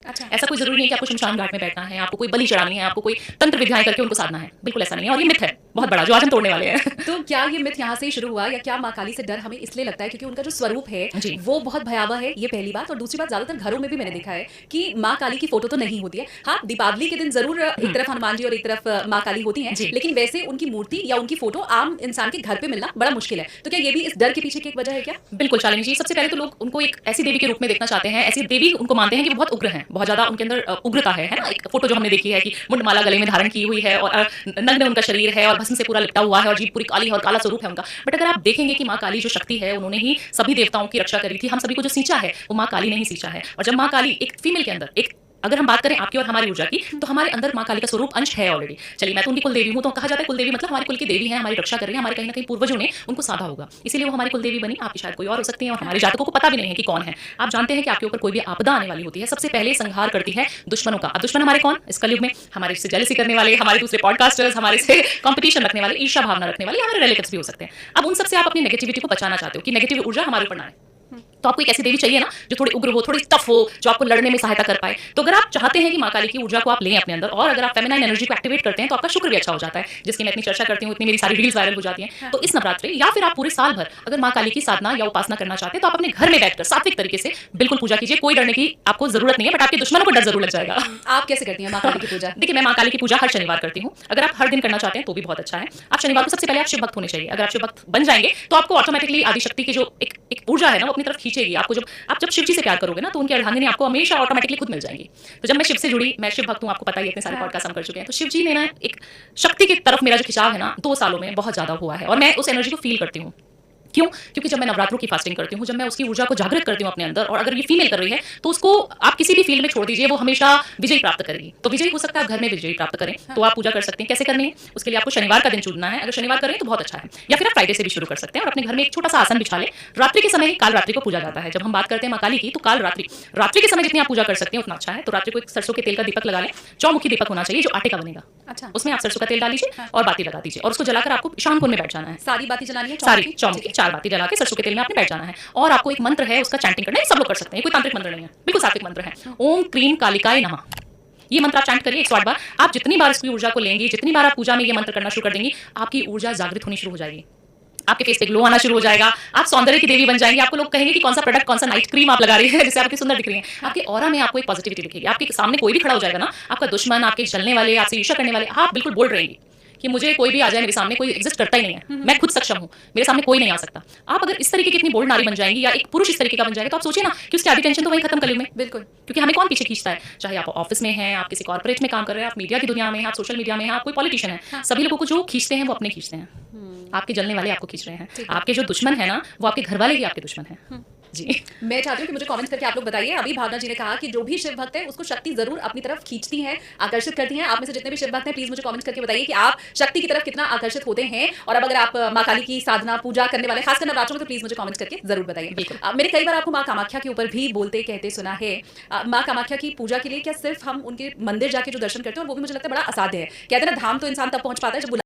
अच्छा। ऐसा कोई ज़रूरी नहीं है कि आपको शमशान घाट में बैठना है, आपको कोई बलि चढ़ानी है, आपको कोई तंत्र विद्याएँ करके उनको साधना है। बिल्कुल ऐसा नहीं है और ये मिथ है, बहुत बड़ा जो आज हम तोड़ने वाले हैं। तो क्या ये मिथ यहाँ से ही शुरू हुआ या क्या माँ काली से डर हमें इसलिए लगता है क्योंकि उनका जो स्वरूप है जी। वो बहुत भयावह है, ये पहली बात। और दूसरी बात, ज्यादातर घरों में भी मैंने देखा है कि माँ काली की फोटो तो नहीं होती है। हाँ, दीपावली के दिन जरूर एक तरफ हनुमान जी और एक तरफ माँ काली होती हैं, जी। लेकिन वैसे उनकी मूर्ति या उनकी फोटो आम इंसान के घर पे मिलना बड़ा मुश्किल है। तो क्या ये भी इस डर के पीछे की एक वजह है क्या? बिल्कुल शालिनी जी, सबसे पहले तो लोग उनको एक ऐसी देवी के रूप में देखना चाहते हैं, ऐसी देवी उनको मानते हैं कि वो बहुत उग्र हैं, बहुत ज़्यादा उनके अंदर उग्रता है ना? एक फ़ोटो जो हमने देखी है कि मुंडमाला गले में धारण की हुई है और नग्न उनका शरीर है और भस्म से पूरा लिपटा हुआ है और जीभ पूरी काली है और काला स्वरूप है उनका। बट अगर आप देखेंगे कि माँ काली जो शक्ति है, उन्होंने ही सभी देवताओं की रक्षा करी थी, हम सभी को जो सींचा है, वो माँ काली ने ही सींचा है। और जब माँ काली एक फीमेल के अंदर एक अगर हम बात करें आपकी और हमारी ऊर्जा की, तो हमारे अंदर माँ काली का स्वरूप अंश है ऑलरेडी। चलिए, मैं तो उनकी कुल देवी हूँ, तो कहा जाता है कुल देवी मतलब हमारे कुल की देवी है, हमारी रक्षा कर रही है, हमारे कहीं न कहीं पूर्वजों ने उनको साधा होगा, इसीलिए वो हमारी कुल देवी बनी। आपकी शायद कोई और हो सकती है और हमारे जातकों को पता भी नहीं है कि कौन है। आप जानते हैं कि आपके ऊपर कोई भी आपदा आने वाली होती है, सबसे पहले संहार करती है दुश्मनों का। अब दुश्मन हमारे कौन इस कलयुग में? हमारे से जेलसी करने वाले, हमारे दूसरे पॉडकास्टर्स, हमारे से कॉम्पिटिशन रखने वाले, ईर्ष्या भावना रखने वाले, हमारे रिलेटिव्स भी हो सकते हैं। अब उन सबसे आप अपनी नेगेटिविटी को बचाना चाहते हो कि नेगेटिव ऊर्जा हमारे ऊपर ना आए, तो आपको एक ऐसी देवी चाहिए ना जो थोड़ी उग्र हो, थोड़ी टफ हो, जो आपको लड़ने में सहायता कर पाए। तो अगर आप चाहते हैं कि माँ काली की ऊर्जा को आप लें अपने अंदर और अगर आप फेमिनाइन एनर्जी को एक्टिवेट करते हैं तो आपका शुक्र भी अच्छा हो जाता है, जिसकी मैं इतनी चर्चा करती हूँ, इतनी मेरी सारी रील्स वायरल हो जाती हैं। तो इस नवरात्रि या फिर आप पूरे साल भर अगर माँ काली की साधना या उपासना करना चाहते हैं तो आप अपने घर में बैठकर सात्विक तरीके से बिल्कुल पूजा कीजिए। कोई डरने की आपको जरूरत नहीं है, बट आपके दुश्मनों को डर जरूर लग जाएगा। आप कैसे करती हैं माँ काली की पूजा? देखिए, मैं माँ काली की पूजा हर शनिवार करती हूँ। अगर आप हर दिन करना चाहते हैं तो भी बहुत अच्छा है। आप शनिवार को सबसे पहले आप शिव भक्त होने चाहिए। अगर आप शिव भक्त बन जाएंगे तो आपको ऑटोमेटिकली आदिशक्ति की जो एक ऊर्जा है ना, वो अपनी तरफ खींचेगी आपको। जब शिव जी से प्यार करोगे ना, तो उनकी अर्धांगिनी आपको हमेशा ऑटोमेटिकली खुद मिल जाएगी। तो जब मैं शिव से जुड़ी, मैं शिव भक्त हूँ, आपको पता ही है, इतने सारे पॉडकास्ट हम कर चुके हैं। तो शिव जी ने ना एक शक्ति की तरफ मेरा जो खिंचाव है ना 2 सालों में बहुत ज्यादा हुआ है और मैं उस एनर्जी को फील करती हूँ। क्यों? क्योंकि जब मैं नवरात्रों की फास्टिंग करती हूँ, जब मैं उसकी ऊर्जा को जागृत करती हूँ अपने अंदर, और अगर ये फीमेल कर रही है तो उसको आप किसी भी फील्ड में छोड़ दीजिए, वो हमेशा विजय प्राप्त करेगी। तो विजय हो सकता है आप घर में विजय प्राप्त करें, तो आप पूजा कर सकते हैं। कैसे करनी है? उसके लिए आपको शनिवार का दिन चुनना है। अगर शनिवार करें तो बहुत अच्छा है, या फिर आप फ्राइडे से भी शुरू कर सकते हैं और अपने घर में एक छोटा सा आसन बिछा लें। रात्रि के समय ही काल रात्रि को पूजा जाता है। जब हम बात करते हैं माँ काली की, तो काल रात्रि के समय जितनी आप पूजा कर सकते हैं उतना अच्छा है। तो रात्रि को एक सरसों के तेल का दीपक लगा लें, चौमुखी दीपक होना चाहिए जो आटे का बनेगा। अच्छा। उसमें आप सरसों का तेल डाल लीजिए और बाती लगा दीजिए और उसको जलाकर आपको शाम को में बैठ जाना है। सारी बातें जलानी है? सारी चौमुखी 4 बाती जला के सरसों के तेल में आपने बैठ जाना है और आपको एक मंत्र है उसका चैंटिंग करना है। सब लोग कर सकते हैं, कोई तांत्रिक मंत्र नहीं है, बिल्कुल सात्विक मंत्र है। ओम क्रीम कालिकाय नमः, ये मंत्र आप चैंट करिए 108 बार। आप जितनी बार इसकी ऊर्जा को लेंगी, जितनी बार आप पूजा में ये मंत्र करना शुरू कर देंगी, आपकी ऊर्जा जागृत होनी शुरू हो जाएगी, आपके फेस पे ग्लो आना शुरू हो जाएगा, आप सौंदर्य की देवी बन जाएंगी। आपको लोग कहेंगे कि कौन सा प्रोडक्ट, कौन सा नाइट क्रीम आप लगा रही है जिससे आप इतनी सुंदर दिख रही हैं। आपके ऑरा में आपको एक पॉजिटिविटी दिखेगी। आपके सामने कोई भी खड़ा हो जाएगा ना, आपका दुश्मन, आपके जलने वाले, आपसे ईर्ष्या करने वाले, आप बिल्कुल बोल्ड रहेंगी कि मुझे कोई भी आ जाए, मेरे सामने कोई एग्जिस्ट करता ही नहीं है, मैं खुद सक्षम हूँ, मेरे सामने कोई नहीं आ सकता। आप अगर इस तरीके की इतनी बोल्ड नारी बन जाएंगी या एक पुरुष इस तरीके का बन जाएगा, तो आप सोचिए ना कि उसकी आधी टेंशन तो वहीं खत्म कलयुग में। बिल्कुल। क्योंकि हमें कौन पीछे खींचता है? चाहे आप ऑफिस में हैं, आप किसी कॉर्पोरेट में काम कर रहे हैं, आप मीडिया की दुनिया में हैं, आप सोशल मीडिया में हैं, आप कोई पॉलिटिशियन है, सभी लोगों को जो खींचते हैं वो अपने खींचते हैं। आपके जलने वाले आपको खींच रहे हैं, आपके जो दुश्मन है ना, वो आपके घर वाले ही आपके दुश्मन है। जी, मैं चाहती हूँ कि मुझे कमेंट्स करके आप लोग बताइए। अभी भावना जी ने कहा कि जो भी शिव भक्त है उसको शक्ति जरूर अपनी तरफ खींचती है, आकर्षित करती है। आप में से जितने भी शिव भक्त हैं, प्लीज मुझे कमेंट्स करके बताइए कि आप शक्ति की तरफ कितना आकर्षित होते हैं। और अब अगर आप माँ काली की साधना पूजा करने वाले, खासकर नवरात्रों में, तो प्लीज मुझे कमेंट्स करके जरूर बताइए। बिल्कुल। मैंने कई बार आपको माँ कामाख्या के ऊपर भी बोलते कहते सुना है। माँ कामाख्या की पूजा के लिए क्या सिर्फ हम उनके मंदिर जाके जो दर्शन करते हैं, और वो भी मुझे लगता है बड़ा असाध्य है। कहते हैं ना, धाम तो इंसान तब पहुंच पाता है जब